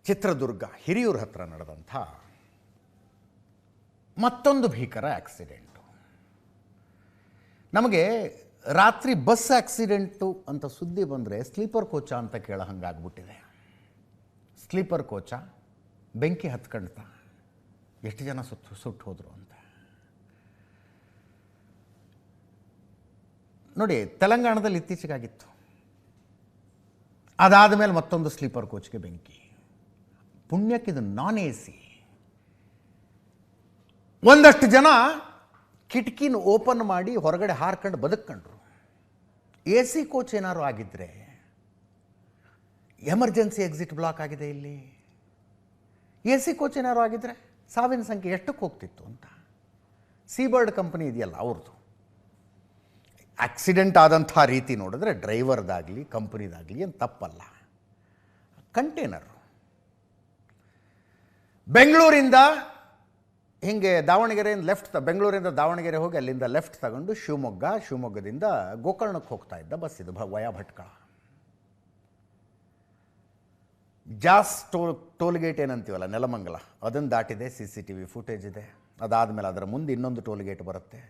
ಚಿತ್ರದುರ್ಗ ಹಿರಿಯೂರ ಹತ್ರ ನಡೆದಂಥ ಮತ್ತೊಂದು ಭೀಕರ ಆಕ್ಸಿಡೆಂಟು. ನಮಗೆ ರಾತ್ರಿ ಬಸ್ ಆಕ್ಸಿಡೆಂಟು ಅಂತ ಸುದ್ದಿ ಬಂದರೆ ಸ್ಲೀಪರ್ ಕೋಚ ಅಂತ ಕೇಳೋ ಹಂಗಾಗ್ಬಿಟ್ಟಿದೆ. ಸ್ಲೀಪರ್ ಕೋಚ ಬೆಂಕಿ ಹತ್ಕಂಡ್ತ ಎಷ್ಟು ಜನ ಸುಟ್ಟು ಹೋದರು ಅಂತ ನೋಡಿ. ತೆಲಂಗಾಣದಲ್ಲಿ ಇತ್ತೀಚೆಗಾಗಿತ್ತು. ಅದಾದ ಮೇಲೆ ಮತ್ತೊಂದು ಸ್ಲೀಪರ್ ಕೋಚ್ಗೆ ಬೆಂಕಿ. ಪುಣ್ಯಕ್ಕಿದು ನಾನ್ ಎ ಸಿ. ಒಂದಷ್ಟು ಜನ ಕಿಟಕಿನ ಓಪನ್ ಮಾಡಿ ಹೊರಗಡೆ ಹಾರ್ಕೊಂಡು ಬದುಕೊಂಡ್ರು. ಎ ಸಿ ಕೋಚ್ ಏನಾದ್ರು ಆಗಿದ್ದರೆ ಎಮರ್ಜೆನ್ಸಿ ಎಕ್ಸಿಟ್ ಬ್ಲಾಕ್ ಆಗಿದೆ ಇಲ್ಲಿ. ಎ ಸಿ ಕೋಚ್ ಏನಾದ್ರು ಆಗಿದ್ದರೆ ಸಾವಿನ ಸಂಖ್ಯೆ ಎಷ್ಟಕ್ಕೆ ಹೋಗ್ತಿತ್ತು ಅಂತ. ಸೀಬರ್ಡ್ ಕಂಪನಿ ಇದೆಯಲ್ಲ ಅವ್ರದ್ದು ಆಕ್ಸಿಡೆಂಟ್ ಆದಂಥ ರೀತಿ ನೋಡಿದ್ರೆ ಡ್ರೈವರ್ದಾಗಲಿ ಕಂಪನಿದಾಗಲಿ ಏನು ತಪ್ಪಲ್ಲ. ಕಂಟೇನರು ಬೆಂಗಳೂರಿಂದ ಹೀಗೆ ದಾವಣಗೆರೆಯಿಂದ ಬೆಂಗಳೂರಿಂದ ದಾವಣಗೆರೆ ಹೋಗಿ ಅಲ್ಲಿಂದ ಲೆಫ್ಟ್ ತಗೊಂಡು ಶಿವಮೊಗ್ಗದಿಂದ ಗೋಕರ್ಣಕ್ಕೆ ಹೋಗ್ತಾ ಇದ್ದ ಬಸ್ ಇದು ವಯಾ ಭಟ್ಕಳ. ಜಾಸ್ ಟೋಲ್ಗೇಟ್ ಏನಂತೀವಲ್ಲ ನೆಲಮಂಗಲ, ಅದನ್ನು ದಾಟಿದೆ. CCTV ಫುಟೇಜ್ ಇದೆ. ಅದಾದಮೇಲೆ ಅದರ ಮುಂದೆ ಇನ್ನೊಂದು ಟೋಲ್ಗೇಟ್ ಬರುತ್ತೆ,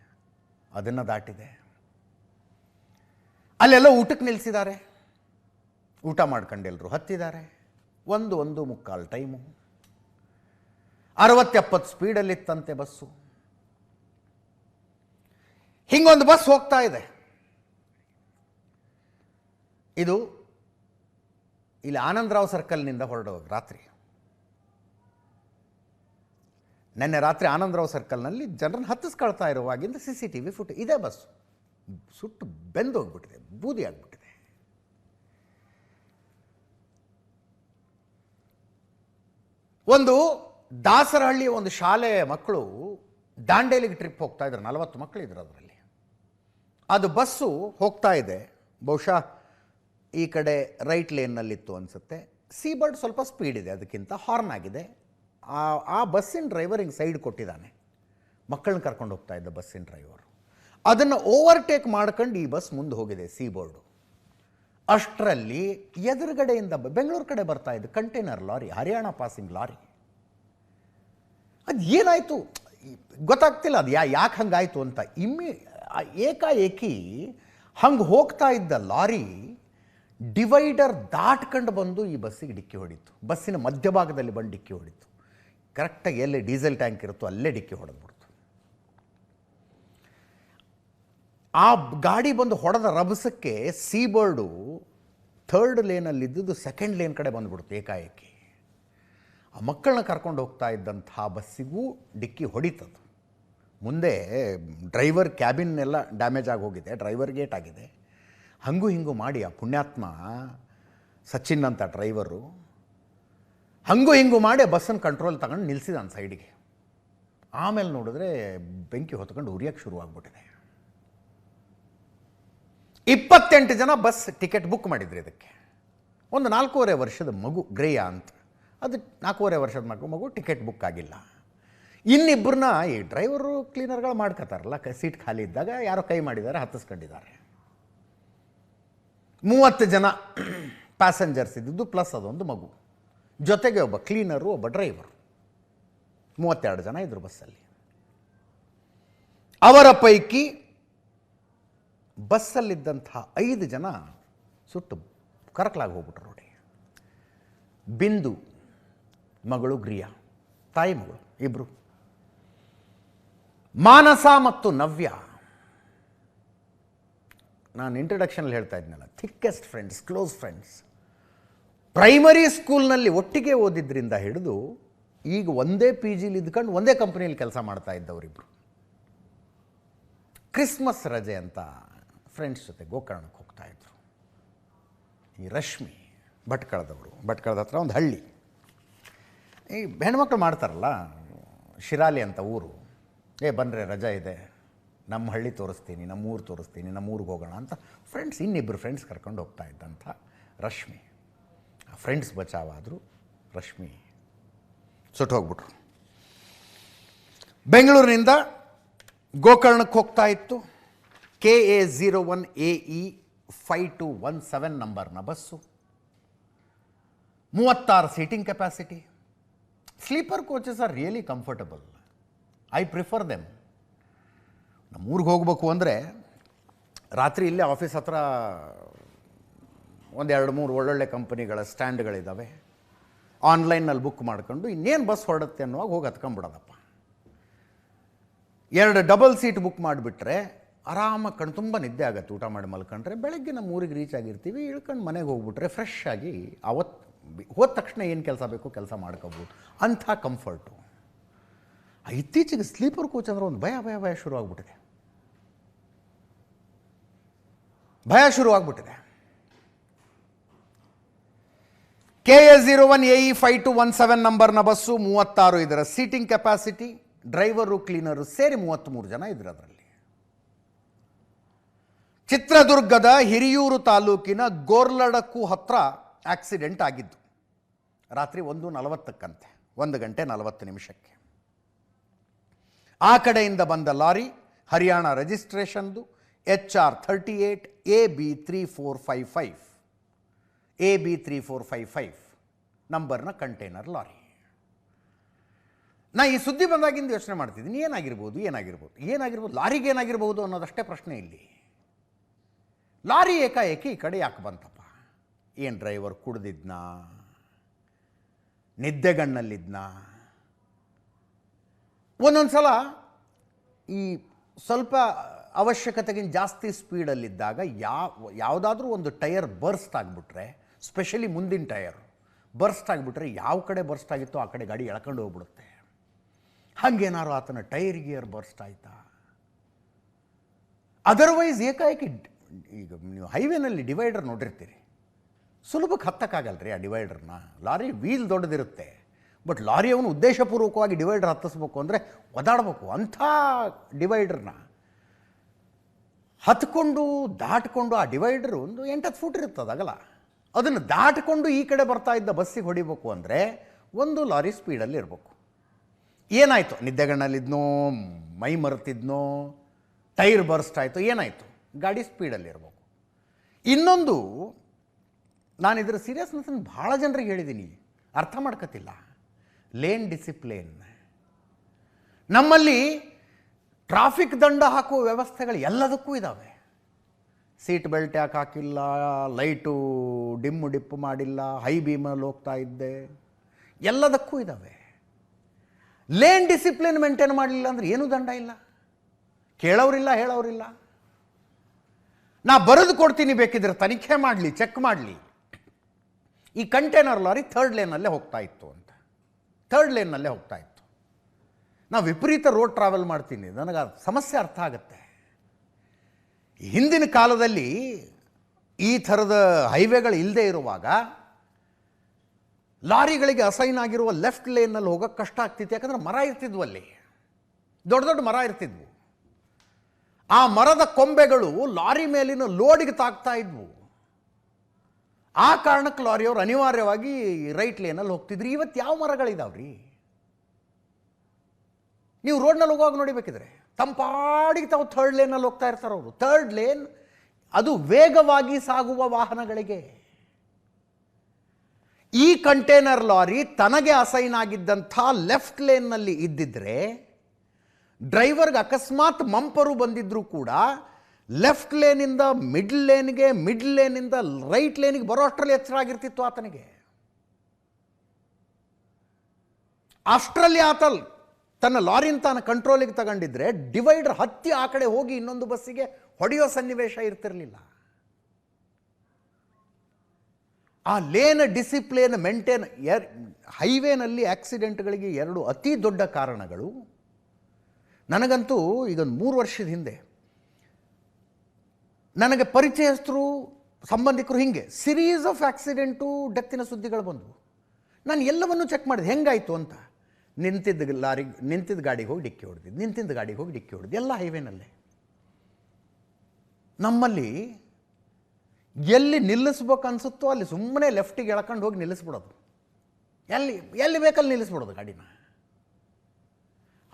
ಅದನ್ನು ದಾಟಿದೆ. ಅಲ್ಲೆಲ್ಲ ಊಟಕ್ಕೆ ನಿಲ್ಲಿಸಿದ್ದಾರೆ. ಊಟ ಮಾಡ್ಕೊಂಡು ಎಲ್ಲರೂ ಹತ್ತಿದ್ದಾರೆ. 1:15 ಟೈಮು. 60-70 ಸ್ಪೀಡಲ್ಲಿತ್ತಂತೆ ಬಸ್ಸು. ಹಿಂಗೊಂದು ಬಸ್ ಹೋಗ್ತಾ ಇದೆ. ಇದು ಇಲ್ಲಿ ಆನಂದರಾವ್ ಸರ್ಕಲ್ನಿಂದ ಹೊರಡೋದು ರಾತ್ರಿ. ನಿನ್ನೆ ರಾತ್ರಿ ಆನಂದರಾವ್ ಸರ್ಕಲ್ನಲ್ಲಿ ಜನರನ್ನು ಹತ್ತಿಸ್ಕೊಳ್ತಾ ಇರುವಾಗಿಂದ CCTV ಫುಟೇಜ್. ಇದೇ ಬಸ್ಸು ಸುಟ್ಟು ಬೆಂದೋಗ್ಬಿಟ್ಟಿದೆ, ಬೂದಿ ಆಗಿಬಿಟ್ಟಿದೆ. ಒಂದು ದಾಸರಹಳ್ಳಿಯ ಒಂದು ಶಾಲೆಯ ಮಕ್ಕಳು ದಾಂಡೇಲಿಗೆ ಟ್ರಿಪ್ ಹೋಗ್ತಾ ಇದ್ರು. 40 ಮಕ್ಕಳು ಇದ್ರು ಅದರಲ್ಲಿ. ಅದು ಬಸ್ಸು ಹೋಗ್ತಾ ಇದೆ. ಬಹುಶಃ ಈ ಕಡೆ ರೈಟ್ ಲೇನ್ನಲ್ಲಿತ್ತು ಅನಿಸುತ್ತೆ. ಸೀಬರ್ಡ್ ಸ್ವಲ್ಪ ಸ್ಪೀಡ್ ಇದೆ, ಅದಕ್ಕಿಂತ ಹಾರ್ನ್ ಆಗಿದೆ. ಆ ಬಸ್ಸಿನ ಡ್ರೈವರ್ ಹಿಂಗೆ ಸೈಡ್ ಕೊಟ್ಟಿದ್ದಾನೆ. ಮಕ್ಕಳನ್ನ ಕರ್ಕೊಂಡು ಹೋಗ್ತಾ ಇದ್ದ ಬಸ್ಸಿನ ಡ್ರೈವರು ಅದನ್ನು ಓವರ್ಟೇಕ್ ಮಾಡ್ಕೊಂಡು ಈ ಬಸ್ ಮುಂದೆ ಹೋಗಿದೆ ಸೀಬೋರ್ಡು. ಅಷ್ಟರಲ್ಲಿ ಎದುರುಗಡೆಯಿಂದ ಬೆಂಗಳೂರು ಕಡೆ ಬರ್ತಾ ಇದ್ದು container lorry, Haryana passing lorry. ಅದು ಏನಾಯಿತು ಗೊತ್ತಾಗ್ತಿಲ್ಲ. ಅದು ಯಾಕೆ ಹಂಗಾಯಿತು ಅಂತ. ಏಕಾಏಕಿ ಹಂಗೆ ಹೋಗ್ತಾ ಇದ್ದ ಲಾರಿ ಡಿವೈಡರ್ ದಾಟ್ಕೊಂಡು ಬಂದು ಈ ಬಸ್ಸಿಗೆ ಡಿಕ್ಕಿ ಹೊಡಿತು. ಬಸ್ಸಿನ ಮಧ್ಯಭಾಗದಲ್ಲಿ ಬಂದು ಡಿಕ್ಕಿ ಹೊಡಿತು. ಕರೆಕ್ಟಾಗಿ ಎಲ್ಲಿ ಡೀಸೆಲ್ ಟ್ಯಾಂಕ್ ಇರುತ್ತೋ ಅಲ್ಲೇ ಡಿಕ್ಕಿ ಹೊಡೆದ್ಬಿಡ್ತು. ಆ ಗಾಡಿ ಬಂದು ಹೊಡೆದ ರಭಸಕ್ಕೆ ಸೀಬರ್ಡು 3rd ಲೇನಲ್ಲಿದ್ದು 2nd ಲೇನ್ ಕಡೆ ಬಂದುಬಿಡ್ತು ಏಕಾಏಕಿ. ಆ ಮಕ್ಕಳನ್ನ ಕರ್ಕೊಂಡು ಹೋಗ್ತಾ ಇದ್ದಂಥ ಬಸ್ಸಿಗೂ ಡಿಕ್ಕಿ ಹೊಡಿತದು. ಮುಂದೆ ಡ್ರೈವರ್ ಕ್ಯಾಬಿನ್ನೆಲ್ಲ ಡ್ಯಾಮೇಜ್ ಆಗಿ ಹೋಗಿದೆ, ಡ್ರೈವರ್ ಗೇಟ್ ಆಗಿದೆ. ಹಂಗೂ ಹಿಂಗೂ ಮಾಡಿ ಆ ಪುಣ್ಯಾತ್ಮ ಸಚಿನ್ ಅಂತ ಡ್ರೈವರು ಹಂಗೂ ಹಿಂಗೂ ಮಾಡಿ ಬಸ್ಸನ್ನು ಕಂಟ್ರೋಲ್ ತಗೊಂಡು ನಿಲ್ಲಿಸಿದಾನೆ ಸೈಡಿಗೆ. ಆಮೇಲೆ ನೋಡಿದ್ರೆ ಬೆಂಕಿ ಹೊತ್ಕೊಂಡು ಉರಿಯೋಕ್ಕೆ ಶುರುವಾಗ್ಬಿಟ್ಟಿದೆ. 28 ಜನ ಬಸ್ ಟಿಕೆಟ್ ಬುಕ್ ಮಾಡಿದ್ರು ಇದಕ್ಕೆ. ಒಂದು 4.5 ವರ್ಷದ ಮಗು ಗ್ರೇಯ ಅಂತ, ಅದು 4.5 ವರ್ಷದ ಮಗು ಟಿಕೆಟ್ ಬುಕ್ ಆಗಿಲ್ಲ. ಇನ್ನಿಬ್ಬರನ್ನ ಈ ಡ್ರೈವರು ಕ್ಲೀನರ್ಗಳು ಮಾಡ್ಕೋತಾರಲ್ಲ, ಸೀಟ್ ಖಾಲಿ ಇದ್ದಾಗ ಯಾರೋ ಕೈ ಮಾಡಿದ್ದಾರೆ, ಹತ್ತಿಸ್ಕೊಂಡಿದ್ದಾರೆ. 30 ಜನ ಪ್ಯಾಸೆಂಜರ್ಸ್ ಇದ್ದಿದ್ದು ಪ್ಲಸ್ ಅದೊಂದು ಮಗು, ಜೊತೆಗೆ ಒಬ್ಬ ಕ್ಲೀನರು, ಒಬ್ಬ ಡ್ರೈವರು. 32 ಜನ ಇದ್ರು ಬಸ್ಸಲ್ಲಿ. ಅವರ ಪೈಕಿ ಬಸ್ಸಲ್ಲಿದ್ದಂಥ 5 ಜನ ಸುಟ್ಟು ಕರಕಲಾಗಿ ಹೋಗ್ಬಿಟ್ರು ನೋಡಿ. ಬಿಂದು ಮಗಳು ಗ್ರಿಯಾ, ತಾಯಿ ಮಗಳು ಇಬ್ಬರು. ಮಾನಸ ಮತ್ತು ನವ್ಯ, ನಾನು ಇಂಟ್ರಡಕ್ಷನಲ್ಲಿ ಹೇಳ್ತಾ ಇದ್ನಲ್ಲ, ಥಿಕ್ಕೆಸ್ಟ್ ಫ್ರೆಂಡ್ಸ್, ಕ್ಲೋಸ್ ಫ್ರೆಂಡ್ಸ್. ಪ್ರೈಮರಿ ಸ್ಕೂಲ್ನಲ್ಲಿ ಒಟ್ಟಿಗೆ ಓದಿದ್ರಿಂದ ಹಿಡಿದು ಈಗ ಒಂದೇ PGಲಿ ಇದ್ಕೊಂಡು ಒಂದೇ ಕಂಪ್ನಿಯಲ್ಲಿ ಕೆಲಸ ಮಾಡ್ತಾ ಇದ್ದವರಿಬ್ಬರು. ಕ್ರಿಸ್ಮಸ್ ರಜೆ ಅಂತ ಫ್ರೆಂಡ್ಸ್ ಜೊತೆ ಗೋಕರ್ಣಕ್ಕೆ ಹೋಗ್ತಾಯಿದ್ರು. ಈ ರಶ್ಮಿ ಭಟ್ಕಳದವರು, ಭಟ್ಕಳದ ಹತ್ರ ಒಂದು ಹಳ್ಳಿ. ಈ ಹೆಣ್ಮಕ್ಳು ಮಾಡ್ತಾರಲ್ಲ, ಶಿರಾಲಿ ಅಂತ ಊರು. ಬನ್ನಿರಿ ರಜಾ ಇದೆ, ನಮ್ಮ ಹಳ್ಳಿ ತೋರಿಸ್ತೀನಿ, ನಮ್ಮ ಊರು ತೋರಿಸ್ತೀನಿ, ನಮ್ಮ ಊರಿಗೆ ಹೋಗೋಣ ಅಂತ ಇನ್ನಿಬ್ಬರು ಫ್ರೆಂಡ್ಸ್ ಕರ್ಕೊಂಡು ಹೋಗ್ತಾ ಇದ್ದಂಥ ರಶ್ಮಿ. ಆ ಫ್ರೆಂಡ್ಸ್ ಬಚಾವಾದರು, ರಶ್ಮಿ ಸುಟ್ಟು ಹೋಗ್ಬಿಟ್ರು. ಬೆಂಗಳೂರಿನಿಂದ ಗೋಕರ್ಣಕ್ಕೆ ಹೋಗ್ತಾ ಇತ್ತು. KA01AE 5217 ನಂಬರ್ನ bus. 36 seating capacity. Sleeper coaches are really comfortable. I prefer them. ನಮ್ಮೂರಿಗೆ ಹೋಗಬೇಕು ಅಂದರೆ ರಾತ್ರಿ ಇಲ್ಲೇ ಆಫೀಸ್ ಹತ್ರ ಒಂದು 2-3 ಒಳ್ಳೊಳ್ಳೆ ಕಂಪನಿಗಳ ಸ್ಟ್ಯಾಂಡ್ಗಳಿದ್ದಾವೆ. ಆನ್ಲೈನಲ್ಲಿ ಬುಕ್ ಮಾಡ್ಕೊಂಡು ಇನ್ನೇನು ಬಸ್ ಹೊರಡುತ್ತೆ ಅನ್ನುವಾಗ ಹೋಗಿ ಹತ್ಕೊಂಡ್ಬಿಡೋದಪ್ಪ. 2 ಡಬಲ್ ಸೀಟ್ ಬುಕ್ ಮಾಡಿಬಿಟ್ರೆ ಆರಾಮಾಗಿ ಕಣ್ಣು ತುಂಬ ನಿದ್ದೆ ಆಗುತ್ತೆ. ಊಟ ಮಾಡಿ ಮಲ್ಕೊಂಡ್ರೆ ಬೆಳಗ್ಗೆ ನಮ್ಮ ಊರಿಗೆ ರೀಚ್ ಆಗಿರ್ತೀವಿ. ಇಳ್ಕೊಂಡು ಮನೆಗೆ ಹೋಗ್ಬಿಟ್ರೆ ಫ್ರೆಶ್ ಆಗಿ ಅವತ್ತು ಹೋದ ತಕ್ಷಣ ಏನು ಕೆಲಸ ಬೇಕೋ ಕೆಲಸ ಮಾಡ್ಕೋಬೋದು. ಅಂಥ ಕಂಫರ್ಟು. ಇತ್ತೀಚೆಗೆ ಸ್ಲೀಪರ್ ಕೋಚ್ ಅಂದರೆ ಒಂದು ಭಯ ಶುರುವಾಗ್ಬಿಟ್ಟಿದೆ. KA01AE 5217 ನಂಬರ್ನ ಬಸ್ಸು 36 ಇದರ ಸೀಟಿಂಗ್ ಕೆಪಾಸಿಟಿ. ಡ್ರೈವರು ಕ್ಲೀನರು ಸೇರಿ 33 ಜನ ಇದ್ರು ಅದರಲ್ಲಿ. ಚಿತ್ರದುರ್ಗದ ಹಿರಿಯೂರು ತಾಲೂಕಿನ ಗೋರ್ಲಡಕ್ಕೂ ಹತ್ರ ಆಕ್ಸಿಡೆಂಟ್ ಆಗಿದ್ದು ರಾತ್ರಿ 1:40 1 ಗಂಟೆ 40 ನಿಮಿಷಕ್ಕೆ. ಆ ಕಡೆಯಿಂದ ಬಂದ ಲಾರಿ ಹರಿಯಾಣ ರಿಜಿಸ್ಟ್ರೇಷನ್ದು HR 38 AB3455 ನಂಬರ್ನ ಕಂಟೈನರ್ ಲಾರಿ. ನಾ ಈ ಸುದ್ದಿ ಬಂದಾಗಿಂದ ಯೋಚನೆ ಮಾಡ್ತಿದ್ದೀನಿ, ಏನಾಗಿರ್ಬೋದು ಲಾರಿಗೆ ಏನಾಗಿರ್ಬೋದು ಅನ್ನೋದಷ್ಟೇ ಪ್ರಶ್ನೆ ಇಲ್ಲಿ. ಲಾರಿ ಏಕಾಏಕಿ ಈ ಕಡೆ ಯಾಕೆ ಬಂತಪ್ಪ? ಏನು ಡ್ರೈವರ್ ಕುಡ್ದಿದ್ನಾ, ನಿದ್ದೆಗಣ್ಣಲ್ಲಿದ್ನಾ? ಒಂದೊಂದು ಸಲ ಈ ಸ್ವಲ್ಪ ಅವಶ್ಯಕತೆಗಿಂತ ಜಾಸ್ತಿ ಸ್ಪೀಡಲ್ಲಿದ್ದಾಗ ಯಾವುದಾದ್ರೂ ಒಂದು ಟೈರ್ ಬರ್ಸ್ಟ್ ಆಗಿಬಿಟ್ರೆ, ಸ್ಪೆಷಲಿ ಮುಂದಿನ ಟೈರ್ ಬರ್ಸ್ಟ್ ಆಗಿಬಿಟ್ರೆ ಯಾವ ಕಡೆ ಬರ್ಸ್ಟ್ ಆಗಿತ್ತೋ ಆ ಕಡೆ ಗಾಡಿ ಎಳ್ಕೊಂಡು ಹೋಗ್ಬಿಡುತ್ತೆ. ಹಾಗೇನಾರು ಆತನ ಟೈರ್ ಗಿಯರ್ ಬರ್ಸ್ಟ್ ಆಯಿತಾ? ಅದರ್ವೈಸ್ ಏಕಾಏಕಿ ಈಗ ನೀವು ಹೈವೇನಲ್ಲಿ ಡಿವೈಡರ್ ನೋಡಿರ್ತೀರಿ, ಸುಲಭಕ್ಕೆ ಹತ್ತಕ್ಕಾಗಲ್ರಿ ಆ ಡಿವೈಡರ್ನ. ಲಾರಿ ವೀಲ್ ದೊಡ್ಡದಿರುತ್ತೆ, ಬಟ್ ಲಾರಿಯವನು ಉದ್ದೇಶಪೂರ್ವಕವಾಗಿ ಡಿವೈಡರ್ ಹತ್ತಿಸ್ಬೇಕು ಅಂದರೆ ಒದಾಡಬೇಕು. ಅಂಥ ಡಿವೈಡರ್ನ ಹತ್ಕೊಂಡು ದಾಟ್ಕೊಂಡು ಆ ಡಿವೈಡರು ಒಂದು 8-10 ಫೂಟ್ ಇರ್ತದೆ ಅಗಲ, ಅದನ್ನು ದಾಟ್ಕೊಂಡು ಈ ಕಡೆ ಬರ್ತಾ ಇದ್ದ ಬಸ್ಸಿಗೆ ಹೊಡಿಬೇಕು ಅಂದರೆ ಒಂದು ಲಾರಿ ಸ್ಪೀಡಲ್ಲಿ ಇರಬೇಕು. ಏನಾಯಿತು? ನಿದ್ದೆಗಣ್ಣಲ್ಲಿದ್ನೋ, ಮೈ ಮರೆತಿದ್ನೋ, ಟೈರ್ ಬರ್ಸ್ಟ್ ಆಯಿತು, ಏನಾಯಿತು? ಗಾಡಿ ಸ್ಪೀಡಲ್ಲಿ ಇರಬೇಕು. ಇನ್ನೊಂದು, ನಾನು ಇದರ ಸೀರಿಯಸ್ನೆಸ್ಸನ್ನು ಭಾಳ ಜನರಿಗೆ ಹೇಳಿದ್ದೀನಿ, ಅರ್ಥ ಮಾಡ್ಕೊತಿಲ್ಲ. Lane discipline. ನಮ್ಮಲ್ಲಿ ಟ್ರಾಫಿಕ್ ದಂಡ ಹಾಕುವ ವ್ಯವಸ್ಥೆಗಳು ಎಲ್ಲದಕ್ಕೂ ಇದ್ದಾವೆ. ಸೀಟ್ ಬೆಲ್ಟ್ ಯಾಕೆ ಹಾಕಿಲ್ಲ, ಲೈಟು ಡಿಪ್ಪು ಮಾಡಿಲ್ಲ, ಹೈ ಬೀಮಲ್ಲಿ ಹೋಗ್ತಾ ಇದ್ದೆ, ಎಲ್ಲದಕ್ಕೂ ಇದ್ದಾವೆ. ಲೇನ್ ಡಿಸಿಪ್ಲಿನ್ ಮೇಂಟೈನ್ ಮಾಡಲಿಲ್ಲ ಅಂದರೆ ಏನೂ ದಂಡ ಇಲ್ಲ, ಕೇಳೋರಿಲ್ಲ, ಹೇಳೋರಿಲ್ಲ. ನಾ ಬರೆದು ಕೊಡ್ತೀನಿ, ಬೇಕಿದ್ರೆ ತನಿಖೆ ಮಾಡಲಿ, ಚೆಕ್ ಮಾಡಲಿ. ಈ ಕಂಟೈನರ್ ಲಾರಿ 3rd ಲೇನಲ್ಲೇ ಹೋಗ್ತಾ ಇತ್ತು ಅಂತ. 3rd ಲೇನ್ನಲ್ಲೇ ಹೋಗ್ತಾ ಇತ್ತು. ನಾವು ವಿಪರೀತ ರೋಡ್ ಟ್ರಾವೆಲ್ ಮಾಡ್ತೀನಿ, ನನಗೆ ಸಮಸ್ಯೆ ಅರ್ಥ ಆಗುತ್ತೆ. ಹಿಂದಿನ ಕಾಲದಲ್ಲಿ ಈ ಥರದ ಹೈವೇಗಳು ಇಲ್ಲದೆ ಇರುವಾಗ ಲಾರಿಗಳಿಗೆ ಅಸೈನ್ ಆಗಿರುವ ಲೆಫ್ಟ್ ಲೇನ್ನಲ್ಲಿ ಹೋಗೋಕ್ಕೆ ಕಷ್ಟ ಆಗ್ತಿತ್ತು. ಯಾಕಂದರೆ ಮರ ಇರ್ತಿದ್ವು, ಅಲ್ಲಿ ದೊಡ್ಡ ದೊಡ್ಡ ಮರ ಇರ್ತಿದ್ವು. ಆ ಮರದ ಕೊಂಬೆಗಳು ಲಾರಿ ಮೇಲಿನ ಲೋಡಿಗೆ ತಾಗ್ತಾ ಇದ್ವು. ಆ ಕಾರಣಕ್ಕೆ ಲಾರಿಯವರು ಅನಿವಾರ್ಯವಾಗಿ ರೈಟ್ ಲೇನಲ್ಲಿ ಹೋಗ್ತಿದ್ರು. ಇವತ್ತು ಯಾವ ಮರಗಳಿದಾವ್ರಿ? ನೀವು ರೋಡ್ನಲ್ಲಿ ಹೋಗುವಾಗ ನೋಡಿಬೇಕಿದ್ರೆ ತಂಪಾಡಿಗೆ ತಾವು 3rd ಲೇನಲ್ಲಿ ಹೋಗ್ತಾ ಇರ್ತಾರೆ ಅವರು. 3rd ಲೇನ್ ಅದು ವೇಗವಾಗಿ ಸಾಗುವ ವಾಹನಗಳಿಗೆ. ಈ ಕಂಟೈನರ್ ಲಾರಿ ತನಗೆ ಅಸೈನ್ ಆಗಿದ್ದಂಥ ಲೆಫ್ಟ್ ಲೇನ್ನಲ್ಲಿ ಇದ್ದಿದ್ರೆ ಡ್ರೈವರ್ಗೆ ಅಕಸ್ಮಾತ್ ಮಂಪರು ಬಂದಿದ್ರೂ ಕೂಡ ಲೆಫ್ಟ್ ಲೇನಿಂದ ಮಿಡ್ಲ್ ಲೇನ್ಗೆ, ಮಿಡ್ಲ್ ಲೇನಿಂದ ರೈಟ್ ಲೇನಿಗೆ ಬರೋ ಅಷ್ಟರಲ್ಲಿ ಎಚ್ಚರ ಆಗಿರ್ತಿತ್ತು ಆತನಿಗೆ. ಅಷ್ಟರಲ್ಲಿ ಆತ ತನ್ನ ಲಾರಿನ ತಾನು ಕಂಟ್ರೋಲಿಗೆ ತಗೊಂಡಿದ್ರೆ ಡಿವೈಡರ್ ಹತ್ತಿ ಆ ಕಡೆ ಹೋಗಿ ಇನ್ನೊಂದು ಬಸ್ಸಿಗೆ ಹೊಡೆಯೋ ಸನ್ನಿವೇಶ ಇರ್ತಿರಲಿಲ್ಲ. ಆ ಲೇನ್ ಡಿಸಿಪ್ಲಿನ್ ಮೇಂಟೈನ್. ಹೈವೇನಲ್ಲಿ ಆಕ್ಸಿಡೆಂಟ್ಗಳಿಗೆ 2 ಅತಿ ದೊಡ್ಡ ಕಾರಣಗಳು. ನನಗಂತೂ ಈಗ 3 ವರ್ಷದ ಹಿಂದೆ ನನಗೆ ಪರಿಚಯಸ್ಥರು, ಸಂಬಂಧಿಕರು ಹಿಂಗೆ ಸಿರೀಸ್ ಆಫ್ ಆಕ್ಸಿಡೆಂಟು, ಡೆತ್ತಿನ ಸುದ್ದಿಗಳು ಬಂದವು. ನಾನು ಎಲ್ಲವನ್ನೂ ಚೆಕ್ ಮಾಡಿದೆ ಹೆಂಗಾಯಿತು ಅಂತ. ನಿಂತಿದ್ದ ಗಾಡಿಗೆ ಹೋಗಿ ಡಿಕ್ಕಿ ಹೊಡೆದಿದ್ದು, ಎಲ್ಲ ಹೈವೇನಲ್ಲೇ. ನಮ್ಮಲ್ಲಿ ಎಲ್ಲಿ ನಿಲ್ಲಿಸ್ಬೇಕು ಅನಿಸುತ್ತೋ ಅಲ್ಲಿ ಸುಮ್ಮನೆ ಲೆಫ್ಟಿಗೆ ಎಳ್ಕೊಂಡು ಹೋಗಿ ನಿಲ್ಲಿಸ್ಬಿಡೋದು, ಎಲ್ಲಿ ಬೇಕಲ್ಲಿ ನಿಲ್ಲಿಸ್ಬಿಡೋದು ಗಾಡಿನ.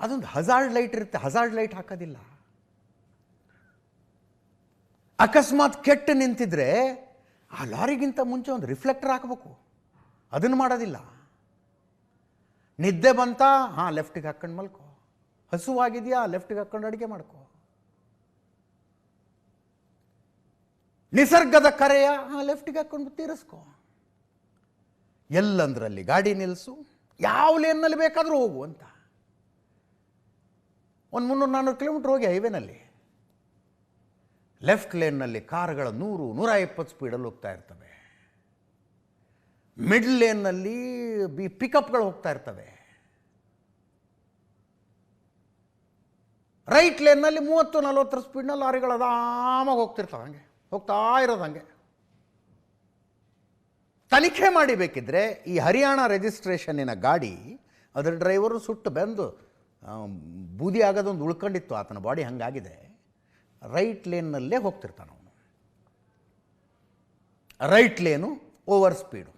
ಅದೊಂದು ಹಜಾರ್ಡ್ ಲೈಟ್ ಇರುತ್ತೆ, ಹಜಾರ್ಡ್ ಲೈಟ್ ಹಾಕೋದಿಲ್ಲ. ಅಕಸ್ಮಾತ್ ಕೆಟ್ಟು ನಿಂತಿದ್ರೆ ಆ ಲಾರಿಗಿಂತ ಮುಂಚೆ ಒಂದು ರಿಫ್ಲೆಕ್ಟರ್ ಹಾಕಬೇಕು. ಅದನ್ನು ಮಾಡೋದಿಲ್ಲ. ನಿದ್ದೆ ಬಂತಾ, ಹಾಂ ಲೆಫ್ಟಿಗೆ ಹಾಕ್ಕೊಂಡು ಮಲ್ಕೋ. ಹಸುವಾಗಿದೆಯಾ, ಲೆಫ್ಟಿಗೆ ಹಾಕ್ಕೊಂಡು ಅಡುಗೆ ಮಾಡ್ಕೋ. ನಿಸರ್ಗದ ಕರೆಯ, ಹಾಂ ಲೆಫ್ಟಿಗೆ ಹಾಕ್ಕೊಂಡು ತೀರಿಸ್ಕೋ. ಎಲ್ಲಂದ್ರಲ್ಲಿ ಗಾಡಿ ನಿಲ್ಲಿಸು, ಯಾವ ಲೇನ್ನಲ್ಲಿ ಬೇಕಾದರೂ ಹೋಗು ಅಂತ. ಒಂದು 300-400 ಕಿಲೋಮೀಟ್ರ್ ಹೋಗಿ ಹೈವೇನಲ್ಲಿ. ಲೆಫ್ಟ್ ಲೇನ್ನಲ್ಲಿ ಕಾರುಗಳ 100-120 ಸ್ಪೀಡಲ್ಲಿ ಹೋಗ್ತಾ ಇರ್ತವೆ. ಮಿಡ್ಲ್ ಲೇನ್ನಲ್ಲಿ ಪಿಕಪ್ಗಳು ಹೋಗ್ತಾ ಇರ್ತವೆ. ರೈಟ್ ಲೇನ್ನಲ್ಲಿ 30-40 ಸ್ಪೀಡ್ನಲ್ಲಿ ಲಾರಿಗಳು ಆರಾಮಾಗಿ ಹೋಗ್ತಿರ್ತಾವೆ. ಹಂಗೆ ಹೋಗ್ತಾ ಇರೋದು. ಹಂಗೆ ತನಿಖೆ ಮಾಡಿ ಬೇಕಿದ್ರೆ ಈ ಹರಿಯಾಣ ರಿಜಿಸ್ಟ್ರೇಷನ್ನಿನ ಗಾಡಿ, ಅದರ ಡ್ರೈವರು ಸುಟ್ಟು ಬೆಂದು ಬೂದಿ ಆಗೋದೊಂದು ಉಳ್ಕೊಂಡಿತ್ತು. ಆತನ ಬಾಡಿ ಹಂಗಾಗಿದೆ. ರೈಟ್ ಲೇನ್ನಲ್ಲೇ ಹೋಗ್ತಿರ್ತಾನೆ ಅವನು. Right lane over speed.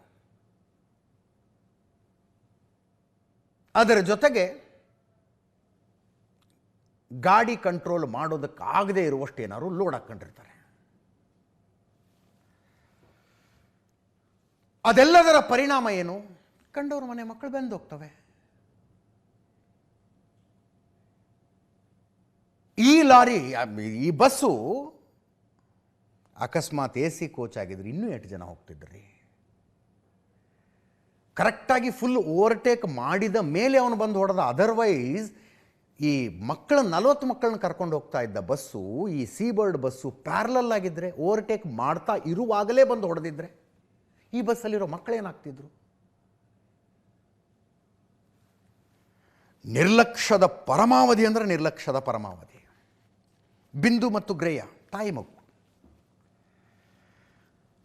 ಅದರ ಜೊತೆಗೆ ಗಾಡಿ ಕಂಟ್ರೋಲ್ ಮಾಡೋದಕ್ಕಾಗದೇ ಇರುವಷ್ಟು ಏನಾದ್ರು ಲೋಡ್ ಹಾಕ್ಕೊಂಡಿರ್ತಾರೆ. ಅದೆಲ್ಲದರ ಪರಿಣಾಮ ಏನು? ಕಂಡವ್ರ ಮನೆ ಮಕ್ಕಳು ಬೆಂದು ಹೋಗ್ತವೆ. ಈ ಲಾರಿ, ಈ ಬಸ್ಸು ಅಕಸ್ಮಾತ್ AC ಕೋಚ್ ಆಗಿದ್ರೆ ಇನ್ನೂ 8 ಜನ ಹೋಗ್ತಿದ್ರಿ. ಕರೆಕ್ಟಾಗಿ ಫುಲ್ ಓವರ್ಟೇಕ್ ಮಾಡಿದ ಮೇಲೆ ಅವನು ಬಂದು ಹೊಡೆದ. ಅದರ್ವೈಸ್ ಈ 40 ಮಕ್ಕಳನ್ನ ಕರ್ಕೊಂಡು ಹೋಗ್ತಾ ಇದ್ದ ಬಸ್ಸು, ಈ ಸೀಬರ್ಡ್ ಬಸ್ಸು ಪ್ಯಾರಲಲ್ ಆಗಿದ್ದರೆ, ಓವರ್ಟೇಕ್ ಮಾಡ್ತಾ ಇರುವಾಗಲೇ ಬಂದು ಹೊಡೆದಿದ್ರೆ ಈ ಬಸ್ಸಲ್ಲಿರೋ ಮಕ್ಕಳೇನಾಗ್ತಿದ್ರು? ನಿರ್ಲಕ್ಷ್ಯದ ಪರಮಾವಧಿ ಅಂದರೆ ನಿರ್ಲಕ್ಷ್ಯದ ಪರಮಾವಧಿ. ಬಿಂದು ಮತ್ತು ಗ್ರೇಯ ತಾಯಿ ಮಗು.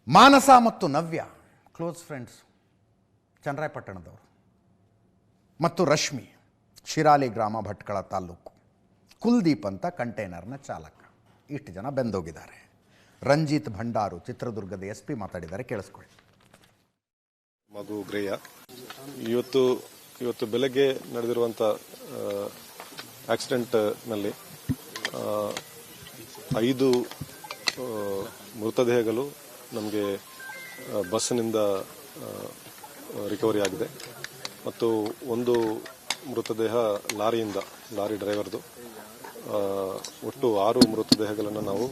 ಮಾನಸ ಮತ್ತು ನವ್ಯ ಕ್ಲೋಸ್ ಫ್ರೆಂಡ್ಸ್, ಚನ್ನರಾಯಪಟ್ಟಣದವರು. ಮತ್ತು ರಶ್ಮಿ ಶಿರಾಲಿ ಗ್ರಾಮ, ಭಟ್ಕಳ ತಾಲ್ಲೂಕು. ಕುಲ್ದೀಪ್ ಅಂತ ಕಂಟೈನರ್ನ ಚಾಲಕ. ಇಷ್ಟು ಜನ ಬೆಂದೋಗಿದ್ದಾರೆ. ರಂಜಿತ್ ಭಂಡಾರು ಚಿತ್ರದುರ್ಗದ SP ಮಾತಾಡಿದ್ದಾರೆ, ಕೇಳಿಸ್ಕೊಳ್ಳಿ. ಮಗು ಗ್ರೇಯ ಇವತ್ತು ಬೆಳಗ್ಗೆ ನಡೆದಿರುವಂಥ ಆಕ್ಸಿಡೆಂಟ್ನಲ್ಲಿ 5 ಮೃತದೇಹಗಳು ನಮಗೆ ಬಸ್ಸಿನಿಂದ ರಿಕವರಿ ಆಗಿದೆ. ಮತ್ತು ಒಂದು ಮೃತದೇಹ ಲಾರಿ ಡ್ರೈವರ್ದು. ಒಟ್ಟು 6 ಮೃತದೇಹಗಳನ್ನು ನಾವು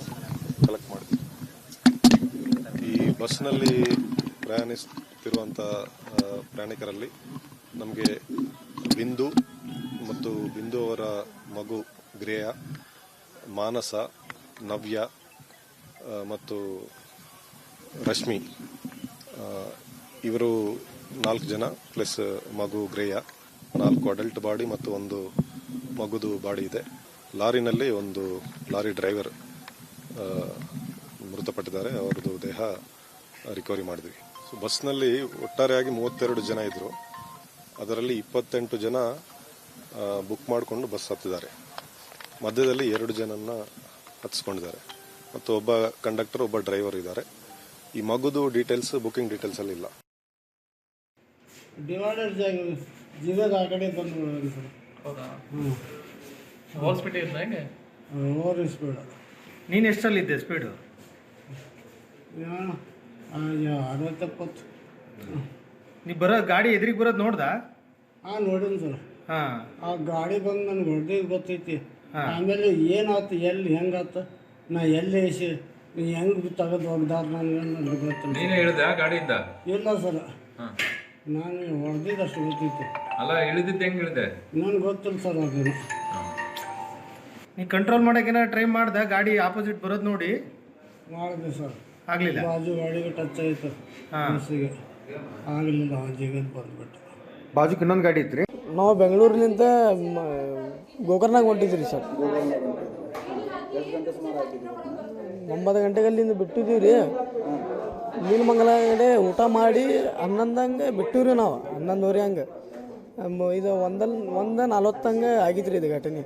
ಕಲೆಕ್ಟ್ ಮಾಡಿದ್ವಿ. ಈ ಬಸ್ನಲ್ಲಿ ಪ್ರಯಾಣಿಸುತ್ತಿರುವಂಥ ಪ್ರಯಾಣಿಕರಲ್ಲಿ ನಮಗೆ ಬಿಂದು ಮತ್ತು ಬಿಂದು ಅವರ ಮಗು ಗ್ರೇಯ, ಮಾನಸ, ನವ್ಯ ಮತ್ತು ರಶ್ಮಿ, ಇವರು 4 ಜನ ಪ್ಲಸ್ ಮಗು ಗ್ರೇಯ. 4 ಅಡಲ್ಟ್ ಬಾಡಿ ಮತ್ತು 1 ಮಗುದು ಬಾಡಿ ಇದೆ. ಲಾರಿನಲ್ಲಿ ಒಂದು ಲಾರಿ ಡ್ರೈವರ್ ಮೃತಪಟ್ಟಿದ್ದಾರೆ. ಅವರದು ದೇಹ ರಿಕವರಿ ಮಾಡಿದ್ವಿ. ಸೊ ಬಸ್ನಲ್ಲಿ ಒಟ್ಟಾರೆಯಾಗಿ 32 ಜನ ಇದ್ರು. ಅದರಲ್ಲಿ 28 ಜನ ಬುಕ್ ಮಾಡಿಕೊಂಡು ಬಸ್ ಹತ್ತಿದ್ದಾರೆ. ಮಧ್ಯದಲ್ಲಿ 2 ಜನನ್ನ ಹತ್ತಿಸ್ಕೊಂಡಿದ್ದಾರೆ ಮತ್ತು ಒಬ್ಬ ಕಂಡಕ್ಟರ್, ಒಬ್ಬ ಡ್ರೈವರ್ ಇದ್ದಾರೆ. ಈ ಮಗುದು ಡೀಟೇಲ್ಸ್ ಬುಕಿಂಗ್ ಡೀಟೇಲ್ಸ್ ಅಲ್ಲಿ ಇಲ್ಲ. ಡಿವೈಡರ್ ಜಿಗದ ಆ ಕಡೆ ಬಂದು ಸರ್. ಹೌದಾ? ಓವರ್ ಸ್ಪೀಡ್ ಇದ್ದ ಹೆಂಗೆ? Over speed. ನೀನು ಎಷ್ಟಲ್ಲಿದ್ದೆ ಸ್ಪೀಡು? 60-70. ನೀ ಗಾಡಿ ಎದುರಿಗೆ ಬರೋದು ನೋಡ್ದಾ? ಹಾಂ, ನೋಡಿನಿ ಸರ್. ಹಾಂ, ಆ ಗಾಡಿ ಬಂದು ನನಗೆ ಹೊಡೆದಿದ್ದು ಗೊತ್ತೈತಿ. ಆಮೇಲೆ ಏನಾಯ್ತು, ಎಲ್ಲಿ ಹೆಂಗಾಯ್ತು, ನಾ ಎಲ್ಲಿ ಹೆಂಗೆ ತೆಗೆದು ಹೋಗ್ದಾರ ನನಗೆ ಗೊತ್ತಿಲ್ಲ. ನೀನೇ ಹೇಳಿದೆ ಆ ಗಾಡಿಯಿಂದ? ಇಲ್ಲ ಸರ್, ನಾನು ಹೊಡೆದಿದ್ದಷ್ಟು ಗೊತ್ತೈತಿ. ಅಲ್ಲ, ಇಳಿದಿದ್ದು ಹೆಂಗೆ ಇಳಿದೆ ನನಗೆ ಗೊತ್ತಿಲ್ಲ ಸರ್. ಅದನ್ನು ನೀ ಕಂಟ್ರೋಲ್ ಮಾಡೋಕ್ಕೇನ ಟ್ರೈ ಮಾಡ್ದೆ? ಗಾಡಿ ಆಪೋಸಿಟ್ ಬರೋದು ನೋಡಿ ಮಾಡಿದೆ ಸರ್. ಆಗಲಿಲ್ಲ. ಬಾಜು ಗಾಡಿಗೆ ಟಚ್ ಆಯಿತು, ಬಸ್ಸಿಗೆ ಆಗಲಿಲ್ಲ. ಜಿಗದ್ ಬಂದ್ಬಿಟ್ಟು. ಬಾಜುಕ್ ಇನ್ನೊಂದು ಗಾಡಿ ಇತ್ತು ರೀ. ನಾವು ಬೆಂಗಳೂರಿನಿಂದ ಗೋಕರ್ನಾಗ ಹೊಂಟಿದ್ರಿ ಸರ್. 9 ಗಂಟೆಗೆ ಅಲ್ಲಿಂದ ಬಿಟ್ಟಿದ್ದೀವಿ ರೀ. ನೀಲಮಂಗಲ ಕಡೆ ಊಟ ಮಾಡಿ 11 ಹಂಗೆ ಬಿಟ್ಟಿವ್ರಿ ನಾವು. 11:30 ಹಂಗೆ. ಇದು 1:40 ಹಂಗೆ ಆಗಿತ್ತು ರೀ ಇದು ಘಟನೆ.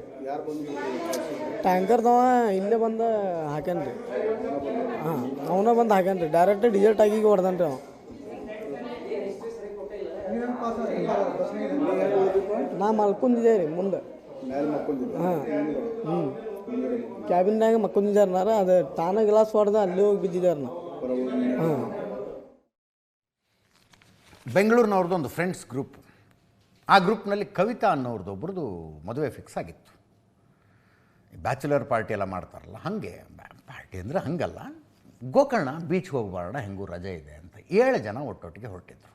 ಟ್ಯಾಂಕರ್ದವ ಇಲ್ಲೇ ಬಂದು ಹಾಕ್ಯಾನ ರೀ. ಹಾಂ, ಅವನ ಬಂದು ಹಾಕ್ಯಾನ ರೀ. ಡೈರೆಕ್ಟ್ ಡೀಸೆಲ್ ಟ್ಯಾಗಿಗೆ ಹೊಡೆದಾನ ರೀ ಅವ. ನಾ ಮಲ್ಕೊಂಡಿದ್ದೆ ರೀ ಮುಂದೆ. ಹಾಂ, ಕ್ಯಾಬಿನ್ಯಾಗ ಮಕ್ಕೊಂಡಿದ್ದಾರ. ಅದು ತಾನ ಗ್ಲಾಸ್ ಹೊಡೆದ ಅಲ್ಲಿ ಹೋಗಿ ಬಿದ್ದಿದ್ದಾರೆ ನಾ. ಹಾಂ, ಬೆಂಗಳೂರಿನವ್ರದ್ದು ಒಂದು ಫ್ರೆಂಡ್ಸ್ ಗ್ರೂಪ್. ಆ ಗ್ರೂಪ್ನಲ್ಲಿ ಕವಿತಾ ಅನ್ನೋರ್ದು ಒಬ್ರದ್ದು ಮದುವೆ ಫಿಕ್ಸ್ ಆಗಿತ್ತು. ಬ್ಯಾಚುಲರ್ ಪಾರ್ಟಿ ಎಲ್ಲ ಮಾಡ್ತಾರಲ್ಲ ಹಾಗೆ, ಪಾರ್ಟಿ ಅಂದರೆ ಹಾಗಲ್ಲ, ಗೋಕರ್ಣ ಬೀಚ್ಗೆ ಹೋಗ್ಬಾರ್ಣ, ಹೆಂಗೂ ರಜೆ ಇದೆ ಅಂತ 7 ಜನ ಒಟ್ಟೊಟ್ಟಿಗೆ ಹೊರಟಿದ್ರು.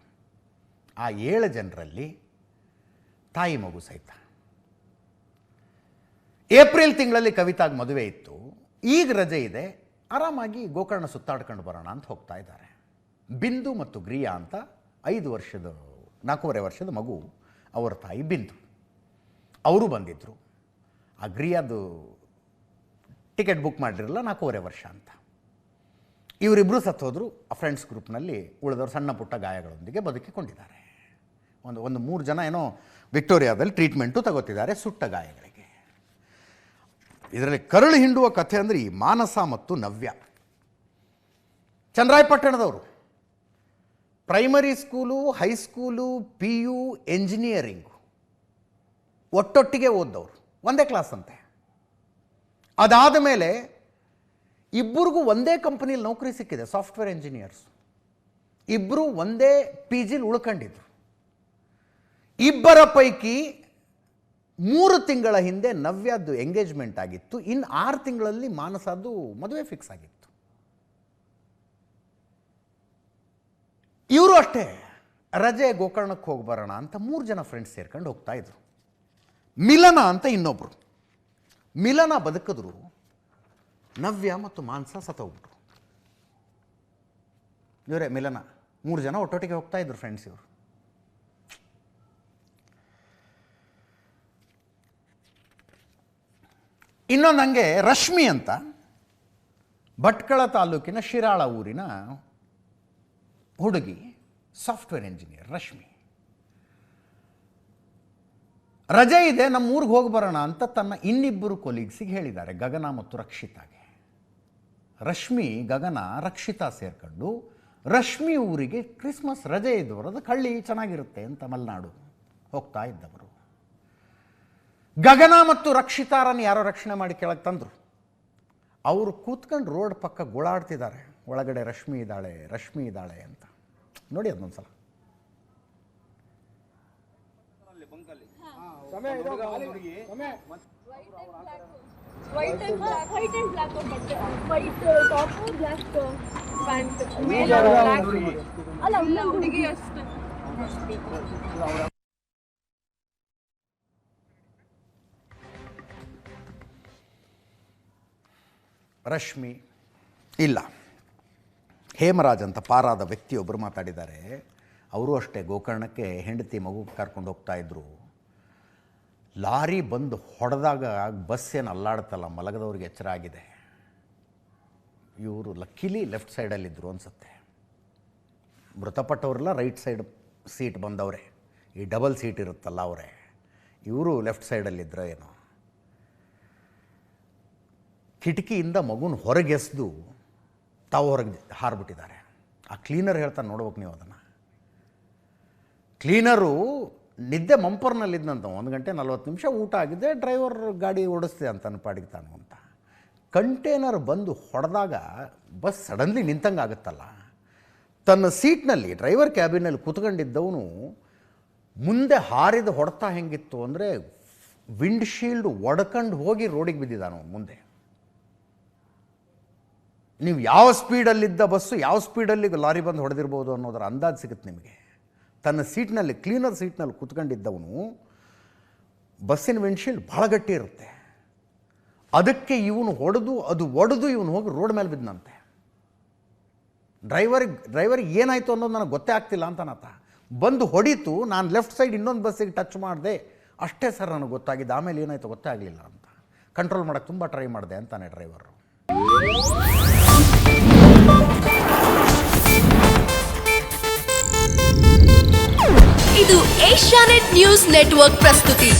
ಆ 7 ಜನರಲ್ಲಿ ತಾಯಿ ಮಗು ಸಹಿತ. ಏಪ್ರಿಲ್ ತಿಂಗಳಲ್ಲಿ ಕವಿತಾಗ ಮದುವೆ ಇತ್ತು, ಈಗ ರಜೆ ಇದೆ, ಆರಾಮಾಗಿ ಗೋಕರ್ಣ ಸುತ್ತಾಡ್ಕೊಂಡು ಬರೋಣ ಅಂತ ಹೋಗ್ತಾ ಇದ್ದಾರೆ. ಬಿಂದು ಮತ್ತು ಗ್ರಿಯಾ ಅಂತ 4.5 ವರ್ಷದ ಮಗು, ಅವರ ತಾಯಿ ಬಿಂದು. ಅವರು ಬಂದಿದ್ದರು. ಆ ಗ್ರಿಯಾದು ಟಿಕೆಟ್ ಬುಕ್ ಮಾಡಿರಲ್ಲ, 4.5 ವರ್ಷ ಅಂತ. ಇವರಿಬ್ಬರು ಸತ್ತೋದ್ರು. ಆ ಫ್ರೆಂಡ್ಸ್ ಗ್ರೂಪ್ನಲ್ಲಿ ಉಳಿದವರು ಸಣ್ಣ ಪುಟ್ಟ ಗಾಯಗಳೊಂದಿಗೆ ಬದುಕಿಕೊಂಡಿದ್ದಾರೆ. ಒಂದು 3 ಜನ ಏನೋ ವಿಕ್ಟೋರಿಯಾದಲ್ಲಿ ಟ್ರೀಟ್ಮೆಂಟು ತಗೋತಿದ್ದಾರೆ ಸುಟ್ಟ ಗಾಯಗಳಿಗೆ. ಇದರಲ್ಲಿ ಕರಳು ಹಿಂಡುವ ಕಥೆ ಅಂದರೆ ಈ ಮಾನಸ ಮತ್ತು ನವ್ಯ. ಚನ್ನರಾಯಪಟ್ಟಣದವರು. Primary school, high school, PU, engineering ಒಟ್ಟೊಟ್ಟಿಗೆ ಓದ್ದವರು, ಒಂದೇ ಕ್ಲಾಸ್ ಅಂತೆ. ಅದಾದ ಮೇಲೆ ಇಬ್ಬರಿಗೂ ಒಂದೇ ಕಂಪನಿಯಲ್ಲಿ ನೌಕರಿ ಸಿಕ್ಕಿದೆ, ಸಾಫ್ಟ್ವೇರ್ ಇಂಜಿನಿಯರ್ಸ್. ಇಬ್ಬರು ಒಂದೇ PGಲಿ ಉಳ್ಕೊಂಡಿದ್ರು. ಇಬ್ಬರ ಪೈಕಿ 3 ತಿಂಗಳ ಹಿಂದೆ ನವ್ಯದ್ದು ಎಂಗೇಜ್ಮೆಂಟ್ ಆಗಿತ್ತು. ಇನ್ನು 6 ತಿಂಗಳಲ್ಲಿ ಮಾನಸದ್ದು ಮದುವೆ ಫಿಕ್ಸ್ ಆಗಿತ್ತು. ಇವರು ಅಷ್ಟೇ ರಜೆ ಗೋಕರ್ಣಕ್ಕೆ ಹೋಗಿ ಬರೋಣ ಅಂತ 3 ಜನ ಫ್ರೆಂಡ್ಸ್ ಸೇರ್ಕೊಂಡು ಹೋಗ್ತಾ ಇದ್ರು. ಮಿಲನ ಅಂತ ಇನ್ನೊಬ್ರು. ಮಿಲನ ಬದುಕಿದ್ರು, ನವ್ಯ ಮತ್ತು ಮಾನಸ ಸತ್ತೋಗ್ಬಿಟ್ರು. ಇವರೇ ಮಿಲನ. 3 ಜನ ಒಟ್ಟೊಟ್ಟಿಗೆ ಹೋಗ್ತಾ ಇದ್ರು ಫ್ರೆಂಡ್ಸ್ ಇವರು. ಇನ್ನೊಂದು ಹಂಗೆ ರಶ್ಮಿ ಅಂತ ಭಟ್ಕಳ ತಾಲೂಕಿನ ಶಿರಾಳ ಊರಿನ ಹುಡುಗಿ, ಸಾಫ್ಟ್ವೇರ್ ಇಂಜಿನಿಯರ್ ರಶ್ಮಿ. ರಜೆ ಇದೆ, ನಮ್ಮ ಊರಿಗೆ ಹೋಗಿ ಬರೋಣ ಅಂತ ತನ್ನ ಇನ್ನಿಬ್ಬರು ಕೊಲೀಗ್ಸಿಗೆ ಹೇಳಿದ್ದಾರೆ, ಗಗನ ಮತ್ತು ರಕ್ಷಿತಾಗೆ. ರಶ್ಮಿ, ಗಗನ, ರಕ್ಷಿತಾ ಸೇರ್ಕೊಂಡು ರಶ್ಮಿ ಊರಿಗೆ ಕ್ರಿಸ್ಮಸ್ ರಜೆ ಇದ್ದವರು, ಅದಕ್ಕೆ ಹಳ್ಳಿ ಚೆನ್ನಾಗಿರುತ್ತೆ ಅಂತ ಮಲೆನಾಡು ಹೋಗ್ತಾ ಇದ್ದವರು. ಗಗನ ಮತ್ತು ರಕ್ಷಿತಾರನ್ನು ಯಾರೋ ರಕ್ಷಣೆ ಮಾಡಿ ಕೆಳಗೆ ತಂದರು. ಅವರು ಕೂತ್ಕೊಂಡು ರೋಡ್ ಪಕ್ಕ ಗೋಳಾಡ್ತಿದ್ದಾರೆ, ಒಳಗಡೆ ರಶ್ಮಿ ಇದ್ದಾಳೆ ಅಂತ. ನೋಡಿ ಅದೊಂದ್ಸಲ. ವೈಟ್ ಅಂಡ್ ಬ್ಲಾಕ್ ಬಟ್ಟೆ, ವೈಟ್ ಟಾಪ್, ಬ್ಲಾಕ್ ಪ್ಯಾಂಟ್. ಅಲ್ಲ ಹುಡುಗಿ ಅಷ್ಟು. ರಶ್ಮಿ ಇಲ್ಲ, ಹೇಮರಾಜ್ ಅಂತ ಪಾರಾದ ವ್ಯಕ್ತಿಯೊಬ್ಬರು ಮಾತಾಡಿದ್ದಾರೆ. ಅವರು ಅಷ್ಟೇ ಗೋಕರ್ಣಕ್ಕೆ ಹೆಂಡತಿ ಮಗು ಕರ್ಕೊಂಡು ಹೋಗ್ತಾ ಇದ್ರು. ಲಾರಿ ಬಂದು ಹೊಡೆದಾಗ ಬಸ್ ಏನು ಅಲ್ಲಾಡ್ತಲ್ಲ, ಮಲಗದವ್ರಿಗೆ ಎಚ್ಚರ ಆಗಿದೆ. ಇವರು ಲಕ್ಕಿಲಿ ಲೆಫ್ಟ್ ಸೈಡಲ್ಲಿದ್ದರು ಅನಿಸುತ್ತೆ. ಮೃತಪಟ್ಟವರೆಲ್ಲ ರೈಟ್ ಸೈಡ್ ಸೀಟ್ ಬಂದವರೇ, ಈ ಡಬಲ್ ಸೀಟ್ ಇರುತ್ತಲ್ಲ ಅವರೇ. ಇವರು ಲೆಫ್ಟ್ ಸೈಡಲ್ಲಿದ್ದರು ಏನೋ. ಕಿಟಕಿಯಿಂದ ಮಗುನ ಹೊರಗೆಸ್ದು ತಾವು ಹೊರಗೆ ಹಾರಿಬಿಟ್ಟಿದ್ದಾರೆ. ಆ ಕ್ಲೀನರ್ ಹೇಳ್ತಾನೆ, ನೋಡ್ಬೇಕು ನೀವು ಅದನ್ನು. ಕ್ಲೀನರು ನಿದ್ದೆ ಮಂಪರ್ನಲ್ಲಿದ್ದಂತ. 1 ಗಂಟೆ 40 ನಿಮಿಷ ಊಟ ಆಗಿದೆ, ಡ್ರೈವರ್ ಗಾಡಿ ಓಡಿಸ್ತೆ ಅಂತ ಪಾಡಿಗೆ ತಾನು ಅಂತ. ಕಂಟೇನರ್ ಬಂದು ಹೊಡೆದಾಗ ಬಸ್ ಸಡನ್ಲಿ ನಿಂತಂಗೆ ಆಗುತ್ತಲ್ಲ. ತನ್ನ ಸೀಟ್ನಲ್ಲಿ, ಡ್ರೈವರ್ ಕ್ಯಾಬಿನಲ್ಲಿ ಕೂತ್ಕೊಂಡಿದ್ದವನು ಮುಂದೆ ಹಾರಿದ ಹೊಡೆತ ಹೆಂಗಿತ್ತು ಅಂದರೆ, ವಿಂಡ್ಶೀಲ್ಡ್ ಒಡ್ಕೊಂಡು ಹೋಗಿ ರೋಡಿಗೆ ಬಿದ್ದಿದ್ದಾನು ಮುಂದೆ. ನೀವು ಯಾವ ಸ್ಪೀಡಲ್ಲಿದ್ದ ಬಸ್ಸು ಯಾವ ಸ್ಪೀಡಲ್ಲಿ ಲಾರಿ ಬಂದು ಹೊಡೆದಿರ್ಬೋದು ಅನ್ನೋದರ ಅಂದಾಜು ಸಿಗುತ್ತೆ ನಿಮಗೆ. ತನ್ನ ಸೀಟ್ನಲ್ಲಿ, ಕ್ಲೀನರ್ ಸೀಟ್ನಲ್ಲಿ ಕೂತ್ಕೊಂಡಿದ್ದವನು, ಬಸ್ಸಿನ ವಿಂಡ್ಶೀಲ್ಡ್ ಭಾಳ ಗಟ್ಟಿ ಇರುತ್ತೆ, ಅದಕ್ಕೆ ಇವನು ಒಡೆದು ಇವನು ಹೋಗಿ ರೋಡ್ ಮೇಲೆ ಬಿದ್ದನಂತೆ. ಡ್ರೈವರಿಗೆ ಏನಾಯಿತು ಅನ್ನೋದು ನನಗೆ ಗೊತ್ತೇ ಆಗ್ತಿಲ್ಲ ಅಂತ ನಾತ ಬಂದು ಹೊಡೀತು. ನಾನು ಲೆಫ್ಟ್ ಸೈಡ್ ಇನ್ನೊಂದು ಬಸ್ಸಿಗೆ ಟಚ್ ಮಾಡಿದೆ ಅಷ್ಟೇ ಸರ್ ನನಗೆ ಗೊತ್ತಾಗಿದ್ದು, ಆಮೇಲೆ ಏನಾಯಿತು ಗೊತ್ತೇ ಆಗಲಿಲ್ಲ ಅಂತ. ಕಂಟ್ರೋಲ್ ಮಾಡೋಕ್ಕೆ ತುಂಬ ಟ್ರೈ ಮಾಡಿದೆ ಅಂತಾನೆ ಡ್ರೈವರು. ಇದು ಏಷ್ಯಾನೆಟ್ ನ್ಯೂಸ್ ನೆಟ್ವರ್ಕ್ ಪ್ರಸ್ತುತಿ.